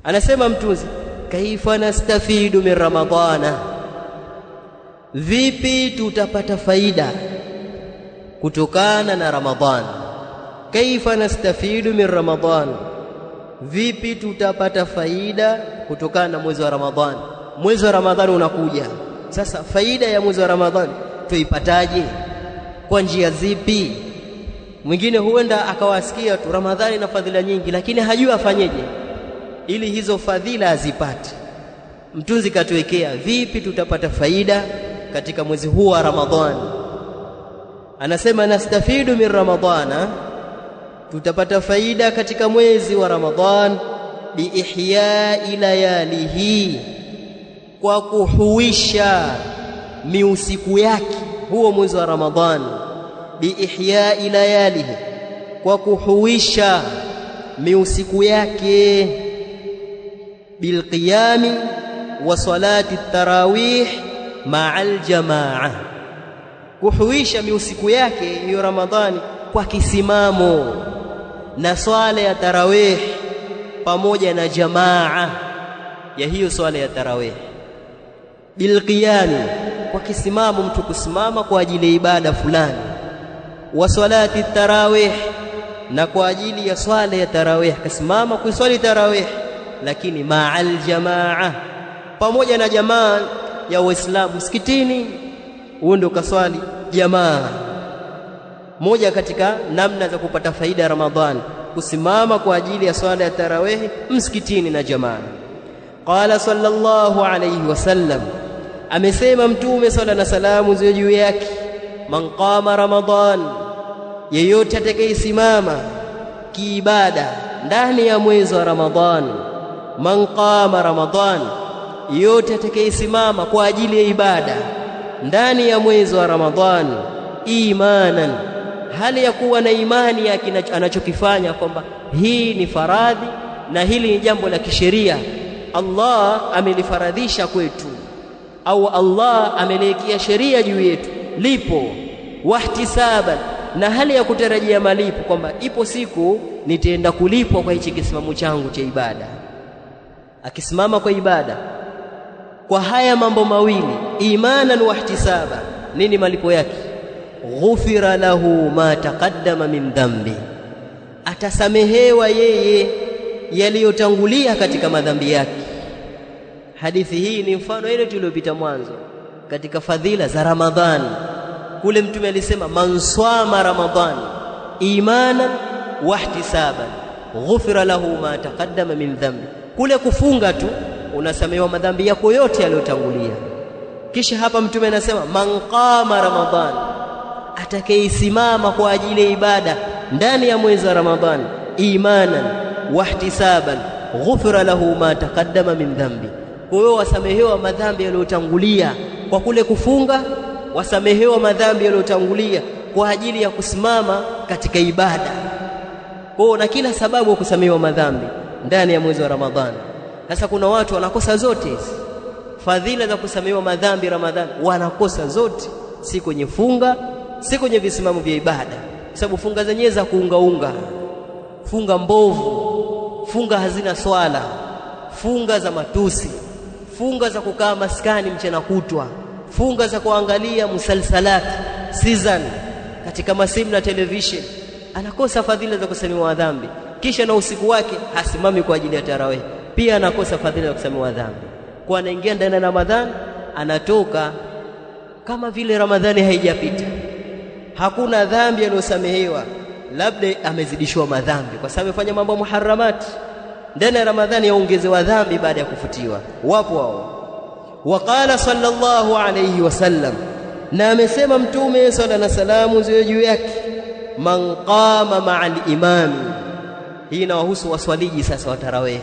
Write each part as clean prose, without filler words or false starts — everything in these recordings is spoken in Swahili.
Anasema mtunzi, kaifa nastafidu min ramadhana, vipi tutapata faida kutokana na Ramadhan. Kaifa nastafidu min Ramadhan, vipi tutapata faida kutokana na mwezi wa Ramadhan. Mwezi wa Ramadhan unakuja sasa, faida ya mwezi wa Ramadhan tuipataje? Kwa njia zipi? Mwingine huenda akawasikia tu Ramadhani ina fadhila nyingi, lakini hajui afanyeje ili hizo fadhila azipate. Mtunzi katuwekea vipi tutapata faida katika mwezi huu wa Ramadhani. Anasema nastafidu min Ramadhana, tutapata faida katika mwezi wa Ramadhan biihya'i layalihi, kwa kuhuisha miusiku yake huo mwezi wa Ramadhan. Biihya'i layalihi, kwa kuhuisha miusiku yake. Bilqiyami wa salati tarawih ma'al jamaa, kuhuisha miusiku yake hiyo Ramadhani kwa kisimamo na swala ya tarawih pamoja na jamaa ya hiyo swala ya tarawih. Bilqiyami, kwa kisimamo, mtu kusimama kwa ajili ya ibada fulani. Wa salati tarawih, na kwa ajili ya swala ya tarawih kasimama kuswali tarawih, lakini ma'al jamaa, pamoja na jamaa ya Waislamu msikitini, uende ukaswali jamaa. Moja katika namna za kupata faida ya Ramadhani, kusimama kwa ajili ya swala ya tarawih msikitini na jamaa. Qala sallallahu alayhi wasallam, amesema Mtume sala na salamu ziwe juu yake, man qama Ramadhan, yeyote atakayesimama kiibada ndani ya mwezi wa Ramadhan. Man qama Ramadhan, yeyote atakayesimama kwa ajili ya ibada ndani ya mwezi wa Ramadhan, imanan, hali ya kuwa na imani ya anachokifanya kwamba hii ni faradhi na hili ni jambo la kisheria, Allah amelifaradhisha kwetu, au Allah ameliwekea sheria juu yetu, lipo. Wahtisaban, na hali ya kutarajia malipo, kwamba ipo siku nitaenda kulipwa kwa hichi kisimamo changu cha ibada. Akisimama kwa ibada kwa haya mambo mawili, imanan wa ihtisaba, nini malipo yake? Ghufira lahu ma taqaddama min dhambi, atasamehewa yeye yaliyotangulia katika madhambi yake. Hadithi hii ni mfano ile tuliyopita mwanzo katika fadhila za Ramadhani. Kule Mtume alisema man swama Ramadhan imanan wa ihtisaban ghufira lahu ma taqaddama min dhambi. Kule kufunga tu unasamehewa madhambi yako yote yaliyotangulia. Kisha hapa Mtume anasema man qama Ramadhan, atakayesimama kwa ajili ya ibada ndani ya mwezi wa Ramadhan imanan wa ihtisaban ghufira lahu ma taqaddama min dhambi. Kwa hiyo wasamehewa madhambi yaliyotangulia kwa kule kufunga, wasamehewa madhambi yaliyotangulia kwa ajili ya kusimama katika ibada. Kwa hiyo na kila sababu ya kusamehewa madhambi ndani ya mwezi wa Ramadhani. Sasa kuna watu wanakosa zote hizi fadhila za kusamehewa madhambi Ramadhani, wanakosa zote, si kwenye funga, si kwenye visimamo vya ibada, sababu funga zenyewe za kuungaunga, funga mbovu, funga hazina swala, funga za matusi, funga za kukaa maskani mchana kutwa, funga za kuangalia musalsalat season katika masimu na television. Anakosa fadhila za kusamehewa dhambi. Kisha na usiku wake hasimami kwa ajili ya tarawih, pia anakosa fadhila za kusamehewa dhambi. Kwa anaingia ndani ya Ramadhani, anatoka kama vile Ramadhani haijapita, hakuna dhambi aliyosamehewa, labda amezidishwa madhambi kwa sababu amefanya mambo muharramati. Ndani ya Ramadhani yaongezewa dhambi baada ya kufutiwa. Wapo wao. Waqala sallallahu alayhi wasallam, na amesema Mtume sallallahu alayhi wasallam ziwe juu yake, man qama ma'al imami. Hii inawahusu waswaliji sasa wa tarawih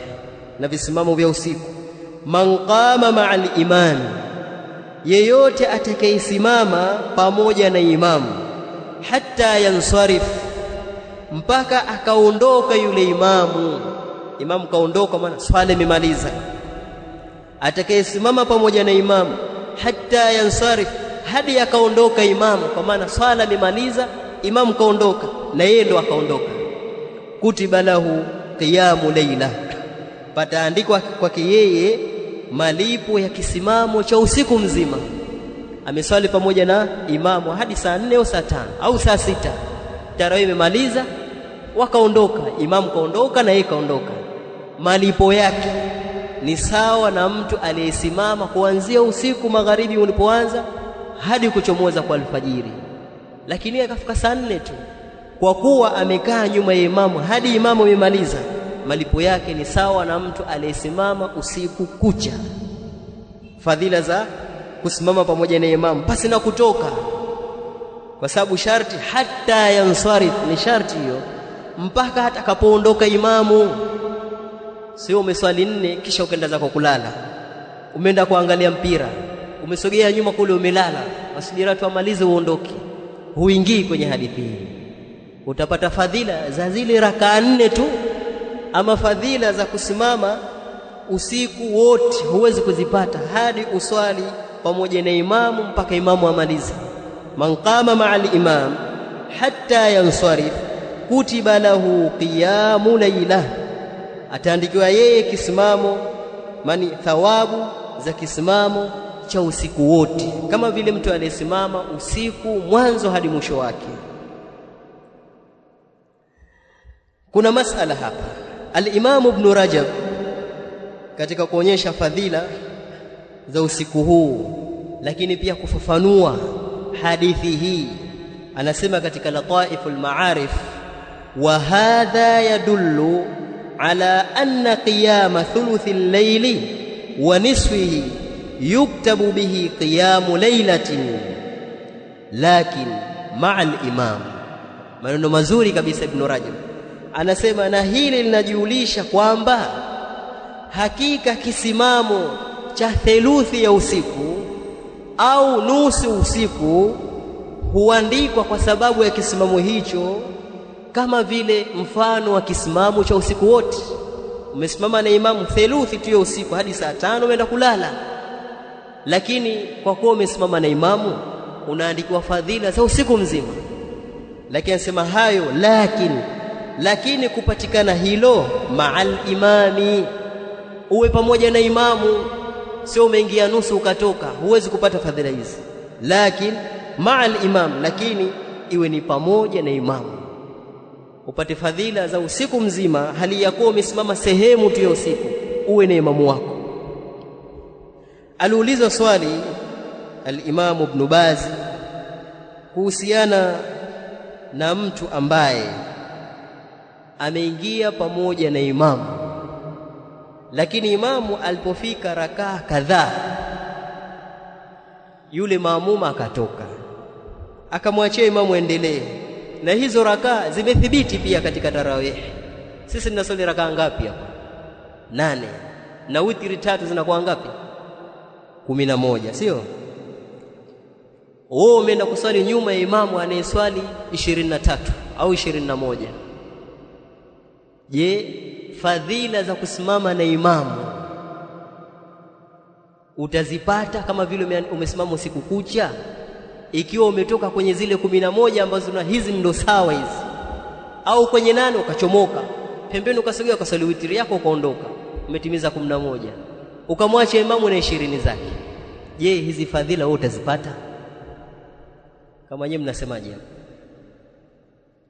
na visimamo vya usiku. Man qama ma'al imami, yeyote atakayesimama pamoja na imamu, hatta yansarif, mpaka akaondoka yule imamu. Imamu kaondoka, maana swala imemaliza. Atakayesimama pamoja na imamu hatta yansarif, hadi akaondoka imamu, kwa maana swala imemaliza, imamu kaondoka na yeye ndo akaondoka. Kutiba lahu qiyamu layla, pataandikwa kwake yeye malipo ya kisimamo cha usiku mzima. Ameswali pamoja na imamu hadi saa 4 au saa 5 au saa 6, tarawih imemaliza, wakaondoka, imamu kaondoka na yeye kaondoka, malipo yake ni sawa na mtu aliyesimama kuanzia usiku magharibi ulipoanza hadi kuchomoza kwa alfajiri. Lakini akafika saa 4 tu, kwa kuwa amekaa nyuma ya imamu hadi imamu amemaliza, malipo yake ni sawa na mtu aliyesimama usiku kucha. Fadhila za kusimama pamoja na imamu pasi na kutoka, kwa sababu sharti hata yansarif, ni sharti hiyo mpaka atakapoondoka imamu. Sio umeswali 4 kisha ukaenda zako kulala, umeenda kuangalia mpira, umesogea nyuma kule umelala, wasijira tu amalize uondoke. Huingii kwenye hadithi hii. Utapata fadhila za zile rakaa 4 tu, ama fadhila za kusimama usiku wote huwezi kuzipata hadi uswali pamoja na imamu mpaka imamu amalize. Man qama ma'al imam hatta yansarif kutiba lahu qiyamu layla, ataandikiwa yeye kisimamo, mani thawabu za kisimamo cha usiku wote, kama vile mtu aliyesimama usiku mwanzo hadi mwisho wake. Kuna masala hapa. Al-Imam Ibn Rajab katika kuonyesha fadhila za usiku huu, lakini pia kufafanua hadithi hii, anasema katika Lataiful Ma'arif, wa hadha yadullu ala anna qiyama thuluthi al-layli wa nisfihi yuktabu bihi qiyamu laylatin lakin ma'a al-imam. Maneno mazuri kabisa Ibn Rajab anasema, na hili linajulisha kwamba hakika kisimamo cha theluthi ya usiku au nusu usiku huandikwa kwa sababu ya kisimamo hicho, kama vile mfano wa kisimamo cha usiku wote. Umesimama na imamu theluthi tu ya usiku hadi saa 5 umeenda kulala, lakini kwa kuwa umesimama na imamu unaandikiwa fadhila za usiku mzima. Lakini anasema hayo, lakini kupatikana hilo ma'al imami, uwe pamoja na imamu, sio umeingia nusu ukatoka, huwezi kupata fadhila hizi. Lakini ma'al imam, lakini iwe ni pamoja na imamu, upate fadhila za usiku mzima hali ya kuwa umesimama sehemu tu ya usiku, uwe na imamu wako. Aliulizwa swali al-Imam Ibn Baz kuhusiana na mtu ambaye ameingia pamoja na imamu, lakini imamu alipofika rakaa kadhaa yule maamuma akatoka, akamwachia imamu endelee. Na hizo rakaa zimethibiti pia katika tarawih. Sisi tunasali rakaa ngapi hapa? 8. Na witri 3 zinakuwa ngapi? 11, sio? Wewe umeenda kuswali nyuma ya imamu anayeswali 23 au 21. Je, fadhila za kusimama na imamu utazipata kama vile umesimama usiku kucha, ikiwa umetoka kwenye zile 11 ambazo na hizi ndo sawa hizi, au kwenye 8 ukachomoka pembeni ukasogea ukaswali witri yako ukaondoka, umetimiza 11, ukamwacha imamu na 20 zake? Je, hizi fadhila wewe utazipata? Kama nyinyi mnasemaje hapo?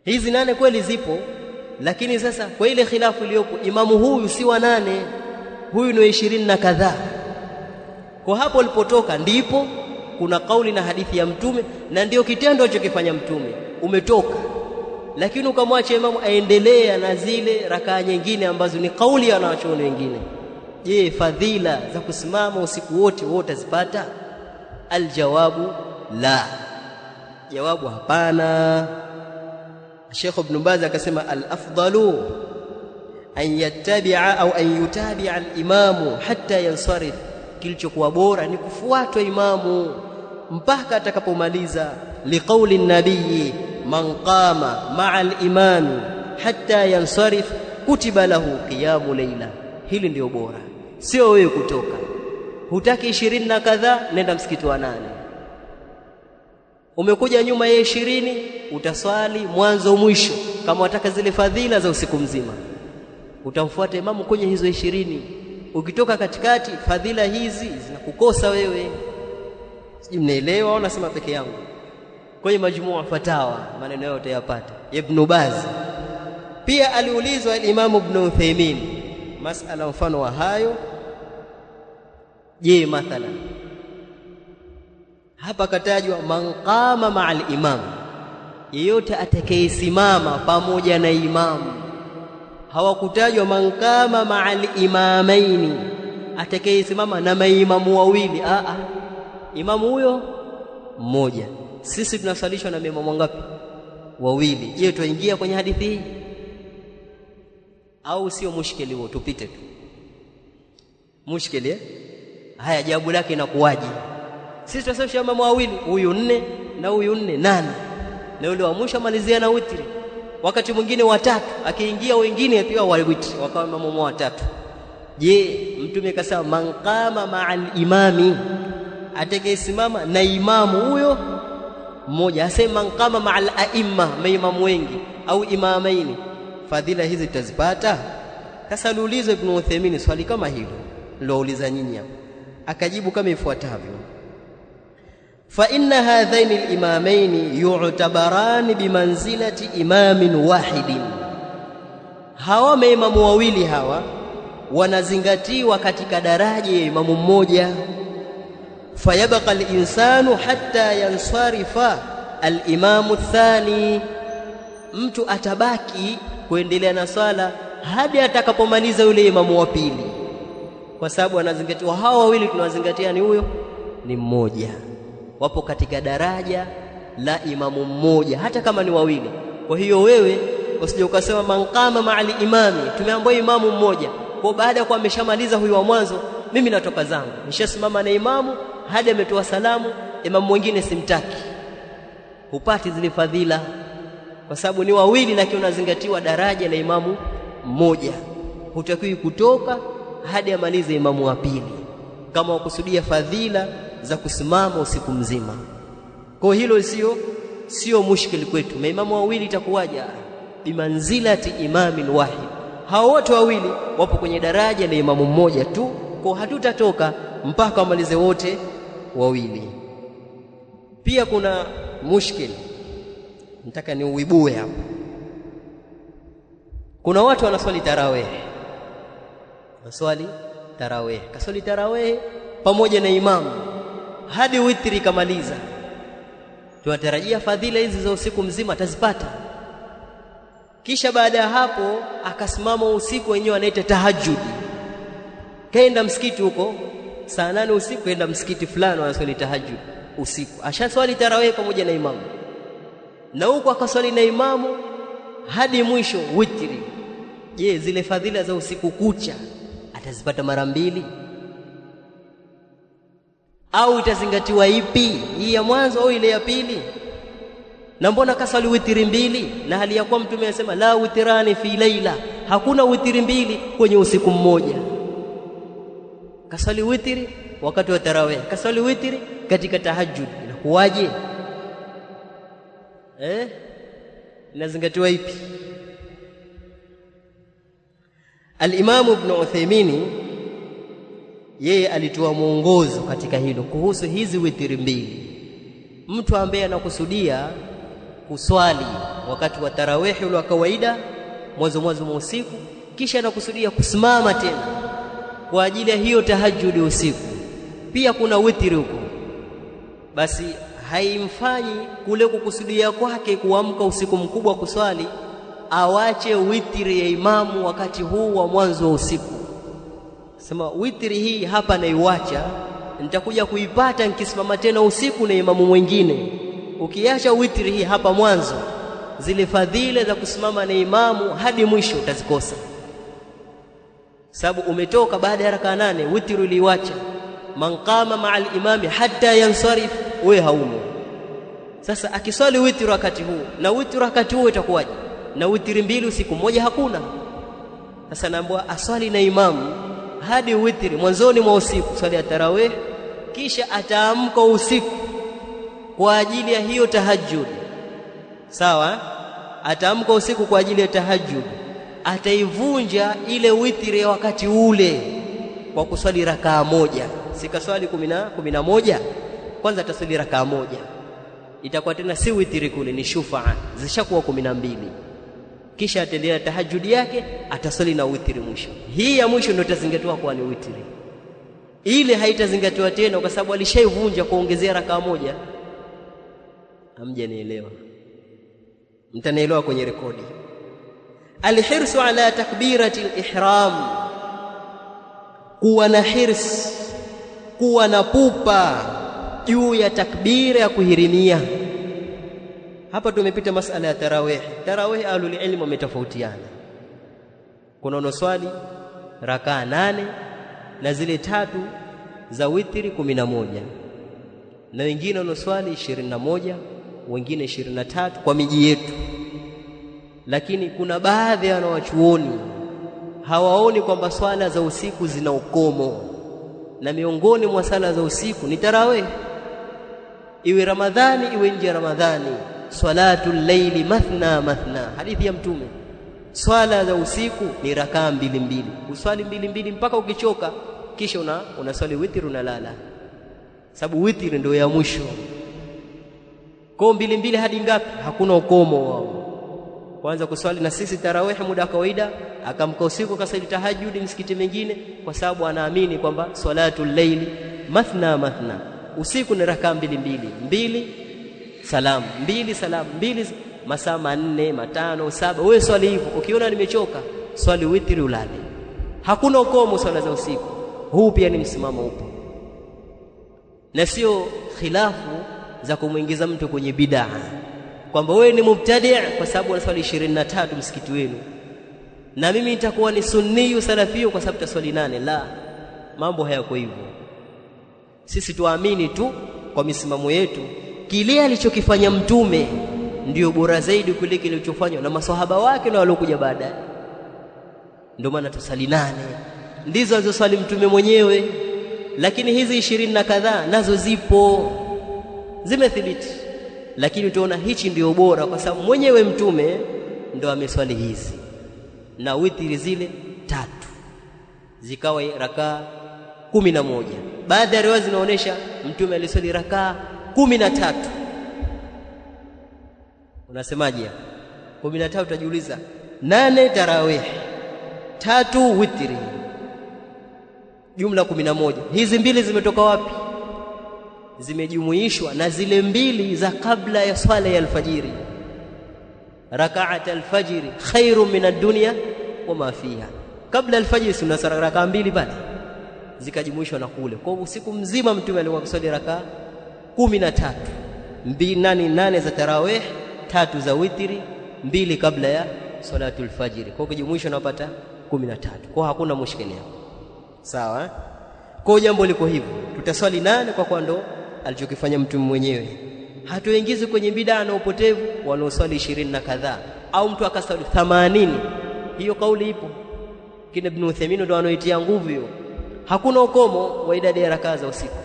Hizi 8 kweli zipo, lakini sasa kwa ile khilafu iliyopo, imamu huyu si wa 8, huyu ni 20 na kadhaa. Kwa hapo ulipotoka ndipo kuna kauli na hadithi ya Mtume, na ndio kitendo alichokifanya Mtume. Umetoka lakini ukamwacha imamu aendelea na zile rakaa nyingine ambazo ni kauli ya wanachuoni wengine. Je, fadhila za kusimama usiku wote utazipata? Aljawabu la, jawabu hapana. Sheikh Ibn Baz akasema, al-afdalu an yattabi'a au an yutabi'a al-imamu hatta yansarif, kilichokuwa bora ni kufuatwa imamu mpaka atakapomaliza. Liqauli an-nabii man qama ma'a al-imam hatta yansarif kutiba lahu qiyamu layla. Hili ndio bora, sio wewe kutoka. Hutaki 20 na kadhaa, nenda msikiti wa 8. Umekuja nyuma ya 20, utaswali mwanzo mwisho kama wataka zile fadhila za usiku mzima. utamfuata imamu kwenye hizo 20. Ukitoka katikati fadhila hizi zinakukosa wewe. Sijui mnaelewa au nasema peke yangu? Kwenye majmuu fatawa maneno yao utayapata. Ibn Baz pia aliulizwa al-Imam Ibn Uthaymeen masala mfano wa hayo. Je, mathalan hapa katajwa man qama ma'al imam, yeyote atakayesimama pamoja na imamu. Hawakutajwa man qama ma'al imamaini, atakayesimama na maimamu wawili. Imamu huyo mmoja. Sisi tunasalishwa na maimamu ngapi? Wawili. Je, tuingia kwenye hadithi hii au sio? Mushkili huo, tupite tu mushkili. Haya, jawabu lake inakuwaje? Sisi tunasema imamu wawili, huyu 4 na huyu 4 8, na yule wa mwisho malizia na witri. Wakati mwingine watatu, akiingia wengine pia wa witri, wakawa imamu watatu. Je, Mtume kasema man qama ma'al imami, atakayesimama na imamu huyo mmoja. Asema man qama ma'al a'imma, maimamu wengi au imamaini, fadhila hizi tutazipata? Kasalulizo Ibn Uthaymeen swali kama hilo nilouliza nyinyi hapa, akajibu kama ifuatavyo: fa inna hadhaini al-imamaini yu'tabarani bimanzilati imamin wahidin, hawa maimamu wawili hawa wanazingatiwa katika daraja ya imamu mmoja. Fayabqa al-insanu hatta yansarifa al-imamu ath-thani, mtu atabaki kuendelea na swala hadi atakapomaliza yule imamu wa pili, kwa sababu anazingatiwa hawa wawili tunawazingatia ni huyo ni mmoja, wapo katika daraja la imamu mmoja hata kama ni wawili. Kwa hiyo wewe usije ukasema man qama ma'al imami, tumeambiwa imamu mmoja, kwa baada ya kuwa ameshamaliza huyu wa mwanzo mimi natoka zangu, nishasimama na imamu hadi ametoa salamu, imamu mwingine simtaki. Hupati zile fadhila kwa sababu ni wawili, lakini unazingatiwa daraja la imamu mmoja. Hutakiwi kutoka hadi amalize imamu wa pili kama wakusudia fadhila za kusimama usiku mzima. Kwa hilo sio mushkili kwetu. Maimamu wawili itakuwaje? Bimanzilati imamin wahid, hao wote wawili wapo kwenye daraja la imamu mmoja tu, kwa hatutatoka mpaka wamalize wote wawili. Pia kuna mushkili nataka ni uibue hapa. Kuna watu wanaswali tarawih, kaswali tarawih pamoja na imamu hadi witri kamaliza, tunatarajia fadhila hizi za usiku mzima atazipata. Kisha baada ya hapo akasimama usiku, wenyewe anaita tahajjud, kaenda msikiti huko saa 8 usiku, kaenda msikiti fulani wanaswali tahajjud usiku, ashaswali tarawih pamoja na imamu, na huko akaswali na imamu hadi mwisho witri. Je, zile fadhila za usiku kucha atazipata mara 2 au itazingatiwa ipi, hii ya mwanzo au ile ya pili? Na mbona kaswali witri 2 na hali ya kuwa Mtume anasema la witrani fi laila, hakuna witri 2 kwenye usiku mmoja. Kaswali witri wakati wa tarawih, kaswali witri katika tahajjud, inakuwaje? Inazingatiwa ipi? Al-Imam Ibn Uthaymeen yeye alitoa mwongozo katika hilo kuhusu hizi witri 2. Mtu ambaye anakusudia kuswali wakati wa tarawih ule wa kawaida mwanzo mwa usiku, kisha anakusudia kusimama tena kwa ajili ya hiyo tahajjud usiku, pia kuna witri huko, basi haimfanyi kule kukusudia kwake kuamka usiku mkubwa kuswali awache witri ya imamu wakati huu wa mwanzo wa usiku. Sema witri hii hapa naiacha, nitakuja kuipata nikisimama tena usiku na imamu mwingine. Ukiacha witri hii hapa mwanzo, zile fadhila za kusimama na imamu hadi mwisho utazikosa, sababu umetoka baada ya raka 8 witri uliiacha. Man qama ma'al imami hatta yansarif, wewe haumo. Sasa akiswali witri wakati huu na witri wakati huu itakuwaje? Na witri 2 usiku mmoja hakuna. Sasa naambiwa aswali na imamu hadi witri mwanzoni mwa usiku, swali ya tarawih, kisha ataamka usiku kwa ajili ya hiyo tahajjud. Sawa? Ataamka usiku kwa ajili ya tahajjud, ataivunja ile witri ya wakati ule kwa kuswali rakaa moja. Sikaswali 11, kwanza ataswali rakaa moja, itakuwa tena si witri kule, ni shufaa, zishakuwa 12. Kisha ataendelea tahajjudi yake, ataswali na witri mwisho. Hii ya mwisho ndio itazingatiwa kwa ni witri, ile haitazingatiwa tena kwa sababu alishaivunja kuongezea rakaa moja. Hamjanielewa? Mtanielewa kwenye rekodi. Alhirsu ala takbirati alihram, kuwa na hirs, kuwa na pupa juu ya takbira ya kuhirimia. Hapa tumepita masala ya tarawih. Tarawih ahlul ilm wametofautiana. Kuna wanaoswali rakaa 8 na zile 3 za witri 11, na wengine wanaoswali 21, wengine 23 kwa miji yetu. Lakini kuna baadhi ya wanawachuoni hawaoni kwamba swala za usiku zina ukomo, na miongoni mwa swala za usiku ni tarawih, iwe Ramadhani iwe nje ya Ramadhani. Salatul layli mathna mathna, hadithi ya Mtume. Swala za usiku ni rakaa 2 uswali 2 mpaka ukichoka, kisha unaswali witri unalala, sababu witri ndio ya mwisho. Kwa 2 hadi ngapi? Hakuna ukomo wao. Kwanza kuswali na sisi tarawih muda kawaida, akamka usiku akasali tahajjud msikiti mengine, kwa sababu anaamini kwamba salatul layli mathna mathna, usiku ni rakaa 2 salam 2 salam 2, masaa 4 5 7. Wewe swali hivyo, ukiona nimechoka swali witri ulale, hakuna ukomo swala za usiku. Huu pia ni msimamo upo, na sio khilafu za kumuingiza mtu kwenye bid'a kwamba wewe ni mubtadi' kwa sababu unaswali 23 msikiti wenu, na mimi nitakuwa ni sunniyu salafiyu kwa sababu taswali 8. La, mambo hayako hivyo. Sisi tuamini tu kwa misimamo yetu kile alichokifanya Mtume ndio bora zaidi kuliko kile kilichofanywa na maswahaba wake na waliokuja baadaye. Ndio maana tusali 8 ndizo alizoswali Mtume mwenyewe, lakini hizi 20 na kadhaa nazo zipo, zimethibiti, lakini utaona hichi ndio bora kwa sababu mwenyewe Mtume ndio ameswali hizi, na witri zile 3 zikawa rakaa 11. Baadhi ya riwaya zinaonyesha Mtume aliswali rakaa 13. Unasemaje? 13 utajiuliza, 8 tarawih, 3 witri, jumla 11. Hizi 2 zimetoka wapi? Zimejumuishwa na zile 2 za kabla ya swala ya alfajiri. Rak'at alfajiri khairun min ad-dunya wama fiha. Kabla alfajiri sunna rakaa 2 pale, zikajumuishwa na kule. Kwa usiku mzima Mtume alikuwa kuswali rakaa 13, 8 za tarawih, 3 za witri, 2 kabla ya salatul fajiri. Kwa kujumuisha unapata 13. Kwa hakuna mushkili hapo. Sawa? Kwa jambo liko hivyo. Tutaswali 8 kwa ndo alichokifanya Mtume mwenyewe. Hatuingizi kwenye bid'a na upotevu wanaoswali 20 na kadhaa au mtu akaswali 80. Hiyo kauli ipo. Kina Ibn Uthaymeen ndio wanoitia nguvu hiyo. Hakuna ukomo wa idadi ya rakaa za usiku.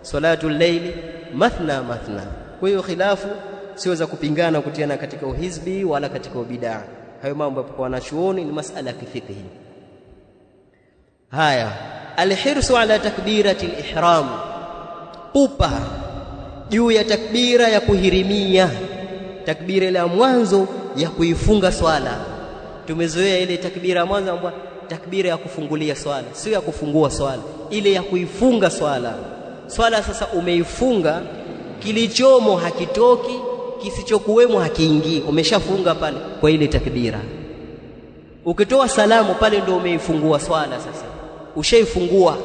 Salatul layli mathna mathna. Kwa hiyo khilafu sio za kupingana kutiana katika uhizbi wala katika bid'a. Hayo mambo yapo kwa wanachuoni, ni masala ya kifiqhi. Haya, alhirsu ala takbirati alihram, pupa juu ya takbira ya kuhirimia, takbira ile ya mwanzo ya kuifunga swala. Tumezoea ile takbira ya mwanzo ambayo takbira ya kufungulia swala, sio ya kufungua swala, ile ya kuifunga swala. Swala sasa umeifunga, kilichomo hakitoki, kisichokuwemo hakiingii, umeshafunga pale kwa ile takbira. Ukitoa salamu pale ndio umeifungua swala. Sasa ushaifungua,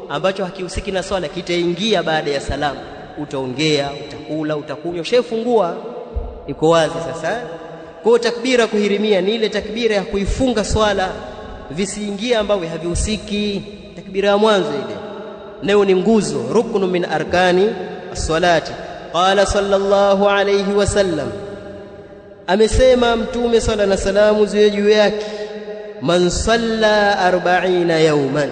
ambacho hakihusiki na swala kitaingia baada ya salamu. Utaongea, utakula, utakunywa, ushaifungua, iko wazi sasa. Kwa takbira kuhirimia ni ile takbira ya kuifunga swala, visiingia ambavyo havihusiki, takbira ya mwanzo ile. Nayo ni nguzo, ruknu min arkani as-salati. Qala sallallahu alayhi wasallam, amesema Mtume sala na salamu ziwe juu yake, man salla 40 yawman,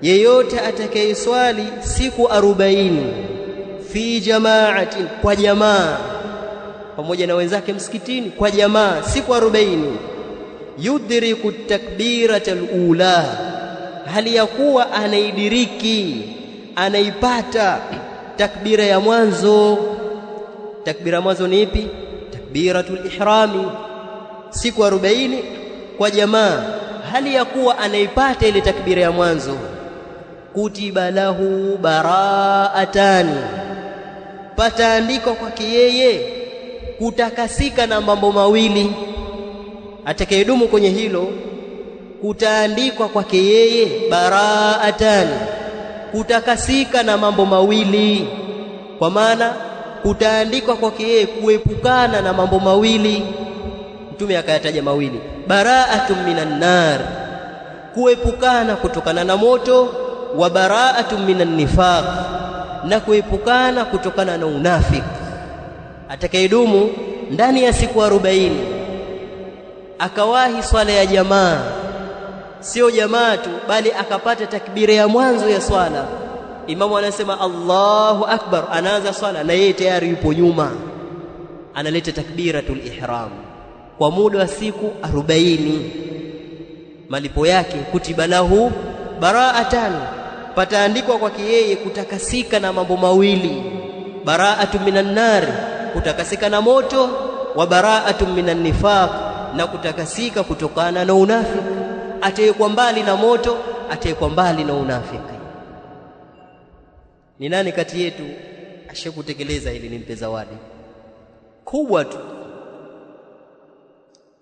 yeyote atakayeswali siku 40, fi jama'atin, kwa jamaa, pamoja na wenzake msikitini, kwa jamaa siku 40, yudriku takbiratal ula, hali ya kuwa anaidiriki, anaipata takbira ya mwanzo. Takbira mwanzo ni ipi? Takbiratul ihrami, siku 40 kwa jamaa, hali ya kuwa anaipata ile takbira ya mwanzo. Kutiba lahu bara'atan, pataandikwa kwake yeye kutakasika na mambo mawili. Atakayedumu kwenye hilo, kutaandikwa kwake yeye bara'atan, kutakasika na mambo mawili. Kwa maana kutaandikwa kwake yeye kuepukana na mambo mawili. Mtume akayataja mawili: bara'atun minan nar, kuepukana kutokana na moto, wa bara'atun minan nifaq, na kuepukana kutokana na unafiki. Atakayedumu ndani ya siku 40 akawahi swala ya jamaa, sio jamaa tu bali akapata takbira ya mwanzo ya swala, imamu anasema Allahu akbar, anaanza swala na yeye tayari yupo nyuma analeta takbiratul ihram kwa muda wa siku 40, malipo yake kutiba lahu bara'atan, pataandikwa kwake yeye kutakasika na mambo mawili: bara'atu minan nar, kutakasika na moto, wa bara'atu minan nifaq, na kutakasika kutokana na unafiki. Atayekuwa mbali na moto, atayekuwa mbali na unafiki. Ni nani kati yetu ashakutekeleza hili? Nimpe zawadi kubwa tu,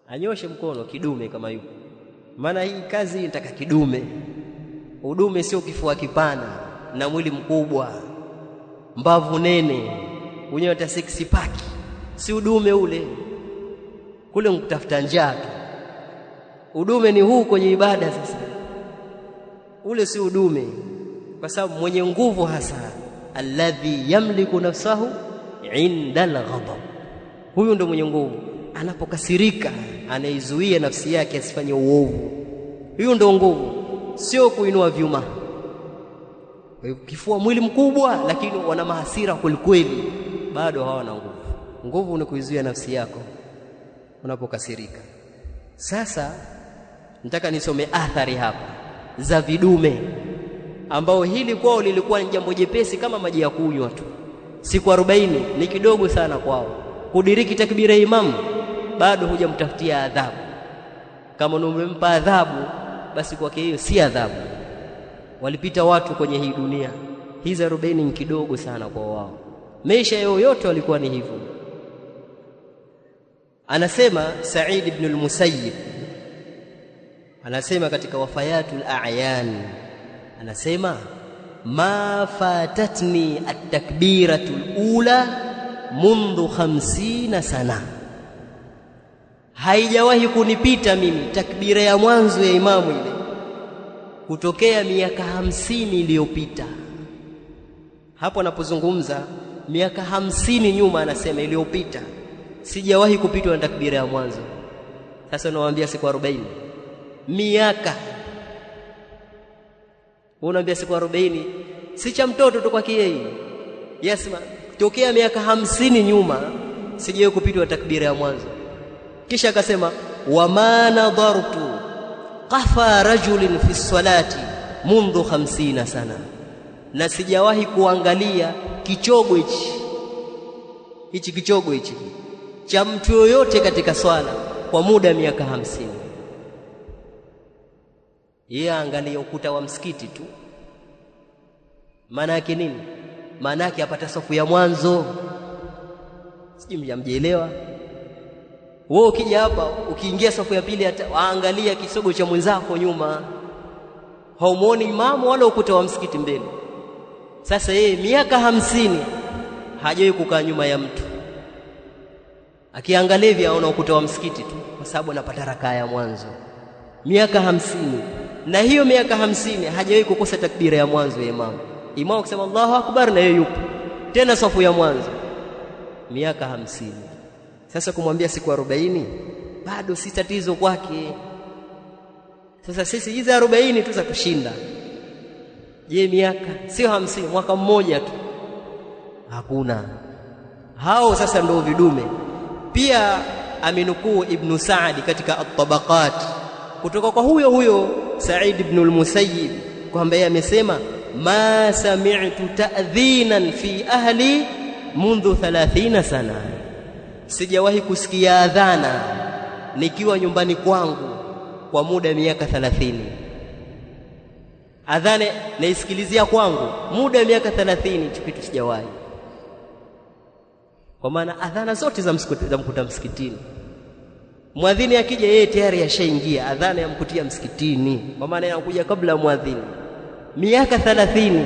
anyoshe mkono kidume kama yupo. Maana hii kazi inataka kidume. Udume sio kifua kipana na mwili mkubwa, mbavu nene, wenyewe hata six pack, si udume ule. Kule mkutafuta njaa tu. Udume ni huu kwenye ibada. Sasa ule si udume, kwa sababu mwenye nguvu hasa alladhi yamliku nafsahu inda al-ghadab, huyu ndo mwenye nguvu. Anapokasirika anaizuia nafsi yake asifanye uovu. Huyu ndo nguvu, sio kuinua vyuma. Kifua mwili mkubwa lakini wana mahasira kweli, bado hawana nguvu. Nguvu ni kuizuia nafsi yako unapokasirika. Sasa nataka nisome athari hapa za vidume ambao hili kwao lilikuwa ni jambo jepesi kama maji ya kunywa tu. Siku 40 ni kidogo sana kwao. Kudiriki takbira ya imamu bado hujamtafutia adhabu. Kama umempa adhabu, basi kwake hiyo si adhabu. Walipita watu kwenye hii dunia, hizi 40 ni kidogo sana kwa wao. Maisha yao yote walikuwa ni hivyo. Anasema Sa'id ibn al-Musayyib, anasema katika Wafayatul A'yan, anasema ma fatatni at-takbiratul ula mundu 50 sana, haijawahi kunipita mimi takbira ya mwanzo ya imamu ile kutokea miaka 50 iliyopita. Hapo anapozungumza miaka 50 nyuma, anasema iliyopita, sijawahi kupitwa na takbira ya mwanzo. Sasa nawaambia siku 40 miaka, unaambia siku 40 si cha mtoto tu kwake yeye. Yasema tokea miaka 50 nyuma sijawahi kupitwa na takbira ya mwanzo. Kisha akasema wa ma nadartu qafa rajulin fi salati mundu 50 sana, na sijawahi kuangalia kichogo hichi kichogo hichi cha mtu yoyote katika swala kwa muda miaka 50. Yeye angalia ukuta wa msikiti tu. Maana yake nini? Maana yake apata safu ya mwanzo. Sijui mjaelewa. Wewe ukija hapa ukiingia safu ya pili, angalia kisogo cha mwenzako nyuma, haumuoni imamu wala ukuta wa msikiti mbele. Sasa yeye miaka 50 hajawahi kukaa nyuma ya mtu. Akiangalia hivi aona ukuta wa msikiti tu, kwa sababu anapata rakaa ya mwanzo. Miaka 50, na hiyo miaka 50 hajawahi kukosa takbira ya mwanzo ya imamu. Imamu akisema Allahu akbar na yeye yupo tena safu ya mwanzo. Miaka 50. Sasa kumwambia siku 40 bado si tatizo kwake. Sasa sisi hizi 40 tu za kushinda. Je, miaka sio 50, mwaka mmoja tu? Hakuna. Hao sasa ndio vidume. Pia aminukuu Ibn Sa'd katika at-Tabaqat kutoka kwa huyo huyo Sa'id ibn al-Musayyib kwamba yeye amesema ma sami'tu ta'dhinan fi ahli mundu 30 sana, sijawahi kusikia adhana nikiwa nyumbani kwangu kwa muda miaka 30. Adhana naisikilizia kwangu muda miaka 30, kitu sijawahi. Kwa maana adhana zote za mkuta msikitini, muadhini akija yeye tayari yashaingia, adhana yamkutia msikitini, kwa maana yanakuja kabla muadhini. Miaka 30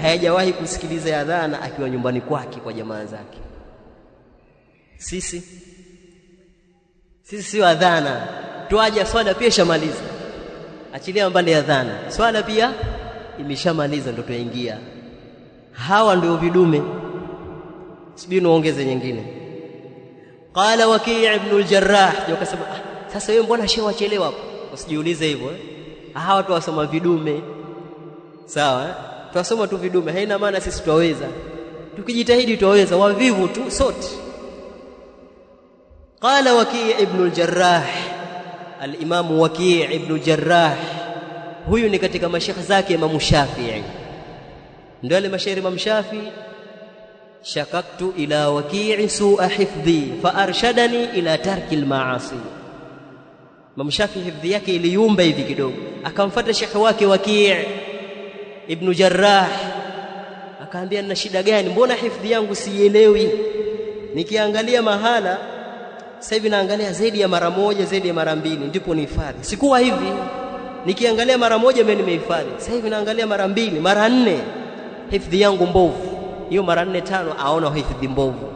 hayajawahi kusikiliza adhana akiwa nyumbani kwake kwa jamaa zake. Sisi sio adhana, tuaje swala pia shamaliza, achilia mbali adhana, swala pia imeshamaliza ndo tuingia. Hawa ndio vidume, sibini uongeze nyingine. Qala Waki' ibn al-Jarrah, yakasema sasa wewe mbona shewachelewa hapo? Usijiulize hivyo hawa watu wasoma vidume, sawa tuwasoma tu vidume, haina maana sisi tuwaweza, tukijitahidi tuwaweza, wavivu tu sote. Qala Waki' ibn al-Jarrah, al-Imam Waki' ibn al-Jarrah huyu ni katika mashayikh zake Imam Shafi'i, ndio wale mashairi Imam Shafi'i, shakaktu ila Waki'i su'a hifdhi fa arshadani ila tarki al-ma'asi. Imam Shafi'i hifdhi yake iliyumba hivi kidogo, akamfuata shekhi wake Waki' ibn Jarrah akaambia nina shida gani, mbona hifdhi yangu sielewi, nikiangalia mahala sasa hivi naangalia zaidi ya mara moja, zaidi ya mara mbili ndipo nihifadhi. Sikuwa hivi, nikiangalia mara moja mimi nimehifadhi, sasa hivi naangalia mara mbili, mara nne, hifdhi yangu mbovu. Hiyo mara 4 5 aona hifdhi mbovu.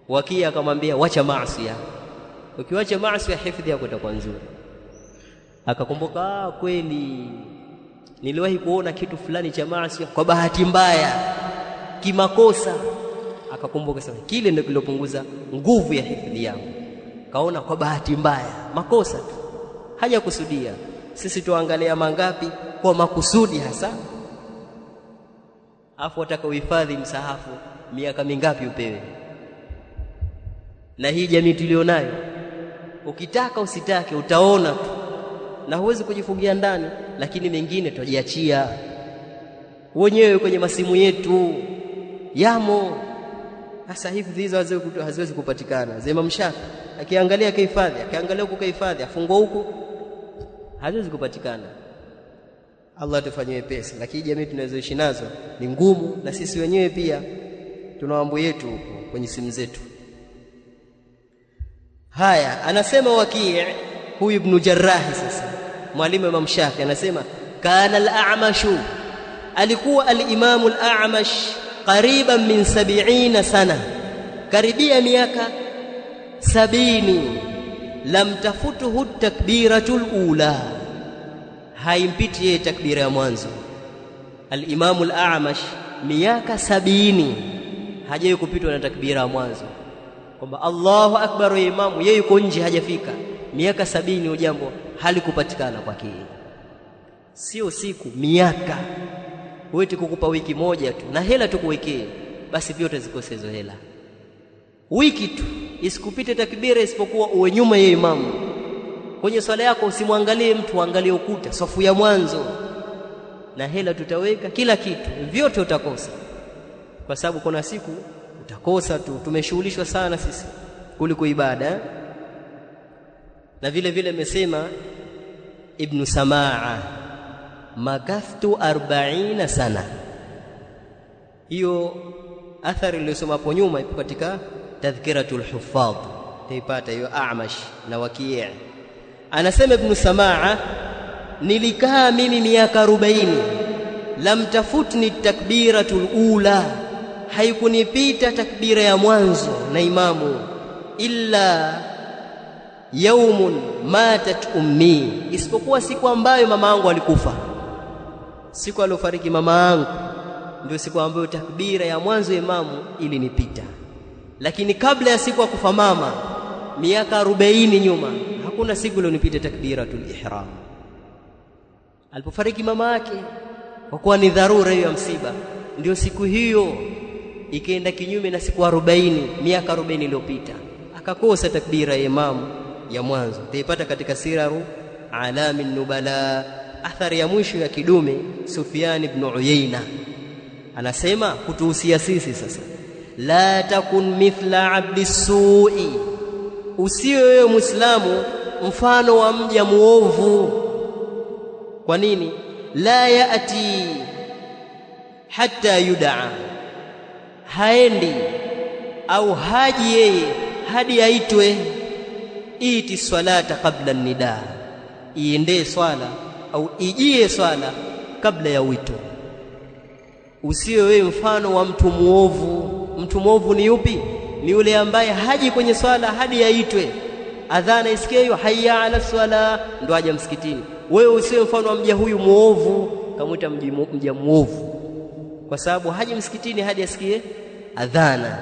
Waki' akamwambia wacha maasi, ukiwacha maasi hifdhi yako itakuwa nzuri. Akakumbuka kweli niliwahi kuona kitu fulani cha maasi kwa bahati mbaya, kimakosa. Akakumbuka sana kile ndio kilopunguza nguvu ya hifdhi yangu, kaona kwa bahati mbaya, makosa tu, haja kusudia. Sisi tuangalia mangapi kwa makusudi hasa, afu wataka uhifadhi msahafu miaka mingapi upewe. Na hii jamii tulionayo, ukitaka usitake utaona tu, na huwezi kujifungia ndani, lakini mengine tujiachia wenyewe kwenye masimu yetu yamo. Sasa hivi hizo haziwezi kupatikana. Zema Mshafi akiangalia kahifadhi, akiangalia huko kahifadhi, afungwa huko, haziwezi kupatikana. Allah tufanyie pesa, lakini jamii tunazoishi nazo ni ngumu, na sisi wenyewe pia tuna mambo yetu huko kwenye simu zetu. Haya, anasema Waki' huyu Ibn Jarrah, sasa mwalimu wa Imam Shafi, anasema kana al-A'mashu, alikuwa al-Imam al-A'mash qariban min 70 sana, karibia miaka 70, lam tafutuhu takbiratul ula, haimpiti yeye takbira ya mwanzo. Al-Imam al-A'mash miaka 70 hajawahi kupitwa na takbira ya mwanzo, kwamba Allahu akbar ya imamu yeye yuko nje hajafika. Miaka 70 ujambo halikupatikana kwake. Sio siku, miaka. Wewe tukukupa wiki moja tu na hela tukuwekee, basi vyote zikose hizo hela. Wiki tu isikupite takbira isipokuwa uwe nyuma ya imamu. Kwenye swala yako usimwangalie mtu, angalie ukuta, safu ya mwanzo, na hela tutaweka, kila kitu, vyote utakosa. Kwa sababu kuna siku utakosa tu, tumeshughulishwa sana sisi kuliko ibada. Na vile vile amesema Ibn Samaa, magathtu 40 sana. Hiyo athari iliyosoma hapo nyuma ipo katika Tadhkiratul Huffaz, taipata hiyo A'mash na Waki'. Anasema Ibn Samaa, nilikaa mimi miaka 40, lam tafutni takbiratul ula, haikunipita takbira ya mwanzo na imamu, illa yaumun matat ummi, isipokuwa siku ambayo mama yangu alikufa. Siku aliyofariki mama yangu ndio siku ambayo takbira ya mwanzo imamu ilinipita. Lakini kabla ya siku ya kufa mama, miaka 40 nyuma, hakuna siku iliyonipita takbiratul ihram. Alipofariki mama yake, kwa kuwa ni dharura hiyo ya msiba, ndio siku hiyo ikaenda kinyume na siku 40, miaka 40 iliyopita. akakosa takbira ya imamu ya mwanzo. Utaipata katika Siraru Alamin Nubala. Athari ya mwisho ya kidume Sufyan ibn Uyayna anasema kutuhusia sisi sasa, la takun mithla abdi su'i, usiwe wewe Muislamu mfano wa mja muovu. Kwa nini? La yaati hatta yud'a, haendi au haji yeye hadi aitwe. Iti swalata qabla nida, iende swala au ijie swala kabla ya wito. Usiwe wewe mfano wa mtu muovu. Mtu muovu ni yupi? Ni yule ambaye haji kwenye swala hadi aitwe, adhana isikie hiyo hayya ala swala ndo aje msikitini. Wewe usiwe mfano wa mja huyu muovu, kamuita mja muovu, kwa sababu haji msikitini hadi asikie adhana.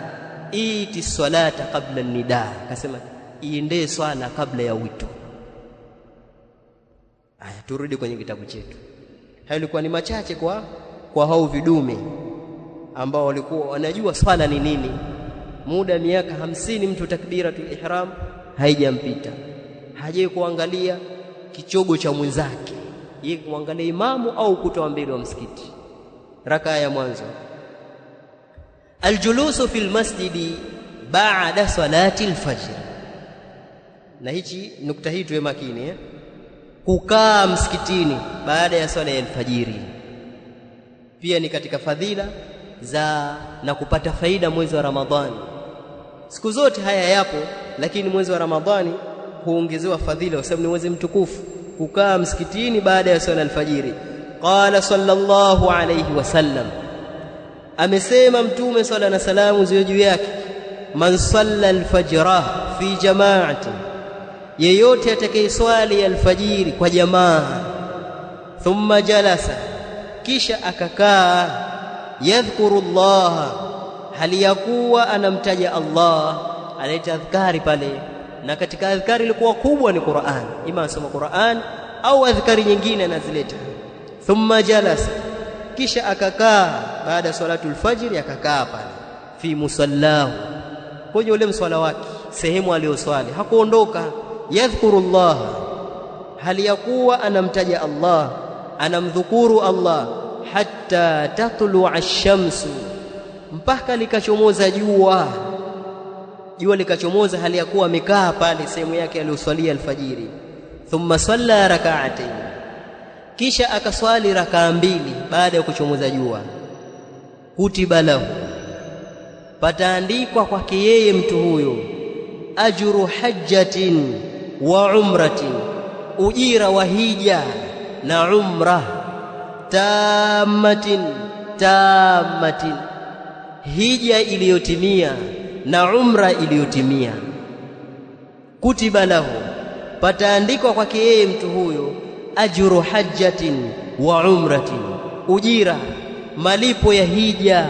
Iti swalata kabla nida, akasema iende swala kabla ya wito. Haya, turudi kwenye kitabu chetu. Hayo ilikuwa ni machache kwa hao vidume ambao walikuwa wanajua swala ni nini. Muda miaka 50 mtu takbiratul ihram haijampita, haje kuangalia kichogo cha mwenzake, yeye kuangalia imamu au ukuta wa mbele wa msikiti. Rakaa ya mwanzo, aljulusu fil masjidi ba'da salati alfajr. Na hichi nukta hii tuwe makini, kukaa msikitini baada ya swala ya alfajiri pia ni katika fadhila za na kupata faida mwezi wa Ramadhani. Siku zote haya yapo, lakini mwezi wa Ramadhani huongezewa fadhila kwa sababu ni mwezi mtukufu. Kukaa msikitini baada ya swala alfajiri. Qala sallallahu alayhi wasallam, amesema Mtume swalla na salamu ziwe juu yake, man salla alfajra fi jama'ati, yeyote atakayeswali alfajiri kwa jamaa, thumma jalasa, kisha akakaa, yadhkuru Allah, hali yakuwa anamtaja Allah, anaita adhkari pale. Na katika adhkari ilikuwa kubwa ni Qur'an, ima asoma Qur'an au adhkari nyingine anazileta. Thumma jalasa, kisha akakaa baada salatul fajr, akakaa pale fi musallahu, kwenye ule mswala wake, sehemu aliyoswali, hakuondoka. Yadhkuru Allah, hali yakuwa anamtaja Allah, anamdhukuru Allah, hatta tatlu'a ash-shamsu, mpaka likachomoza jua. Jua likachomoza hali yakuwa amekaa pale sehemu yake aliyoswalia alfajiri. Thumma salla rak'atayn, kisha akaswali rakaa mbili baada ya kuchomoza jua. Kutiba lahu, pataandikwa kwake yeye mtu huyo, ajru hajjatin wa umratin, ujira wa hija na umra, tamatin, hija iliyotimia na umra iliyotimia. Kutiba lahu, pataandikwa kwake yeye mtu huyo, ajru hajjatin wa umratin, ujira, malipo ya hija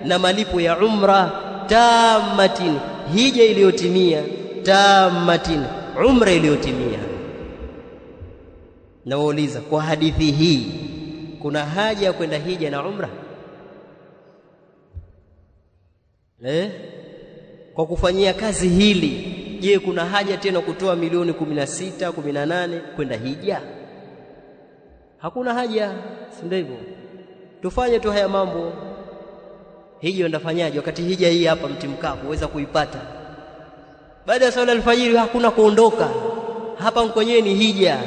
na malipo ya umra, tamatin, hija iliyotimia, tamatin, umra iliyotimia. Na wauliza, kwa hadithi hii kuna haja ya kwenda hija na umra? Kwa kufanyia kazi hili, je, kuna haja tena kutoa milioni 16, 18 kwenda hija? Hakuna haja, si ndivyo? Tufanye tu haya mambo. Hija ndafanyaje wakati hija hii hapa Mtimkavu uweza kuipata? Baada ya swala alfajiri hakuna kuondoka. Hapa mkonyewe ni hija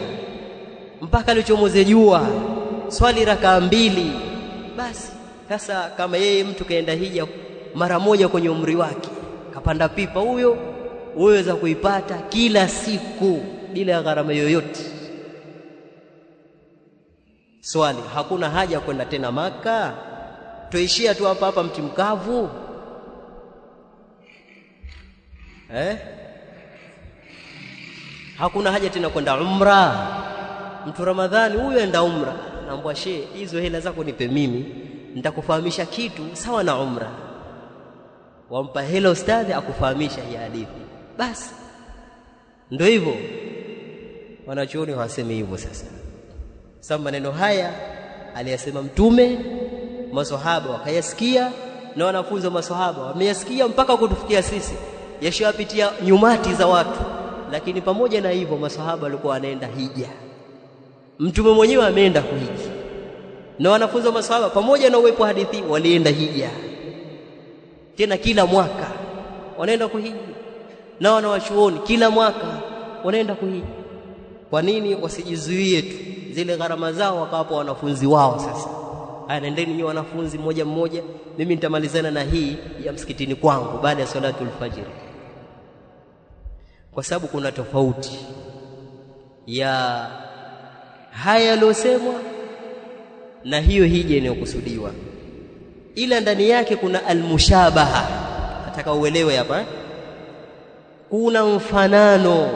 mpaka lichomoze jua, swali rakaa mbili basi. Sasa kama yeye mtu kaenda hija mara moja kwenye umri wake, kapanda pipa huyo, uweza kuipata kila siku bila gharama yoyote. Swali, hakuna haja kwenda tena Maka? Tuishia tu hapa Mtimkavu? Hakuna haja tena kwenda umra? Mtu Ramadhani huyo enda umra, naambia shehe, hizo hela zako nipe mimi, nitakufahamisha kitu sawa na umra. Wampa hela ustadhi akufahamisha hii hadithi, basi ndio hivyo. Wanachuoni hawasemi hivyo. Sasa maneno haya aliyasema Mtume, maswahaba wakayasikia, na wanafunzi wa maswahaba wameyasikia mpaka kutufikia sisi. yashapitia nyumati za watu, lakini pamoja na hivyo masahaba walikuwa wanaenda hija. Mtume mwenyewe ameenda kuhiji, na wanafunzi wa masahaba pamoja na uwepo hadithi walienda hija, tena kila mwaka wanaenda kuhiji, na wanawachuoni kila mwaka wanaenda kuhiji. Kwa nini wasijizuie tu zile gharama zao wakawapa wanafunzi wao? Sasa haya, nendeni ni wanafunzi mmoja mmoja, mimi nitamalizana na hii ya msikitini kwangu baada ya salatul fajr, kwa sababu kuna tofauti ya haya yaliyosemwa na hiyo hija inayokusudiwa, ila ndani yake kuna almushabaha. Nataka uelewe hapa, kuna mfanano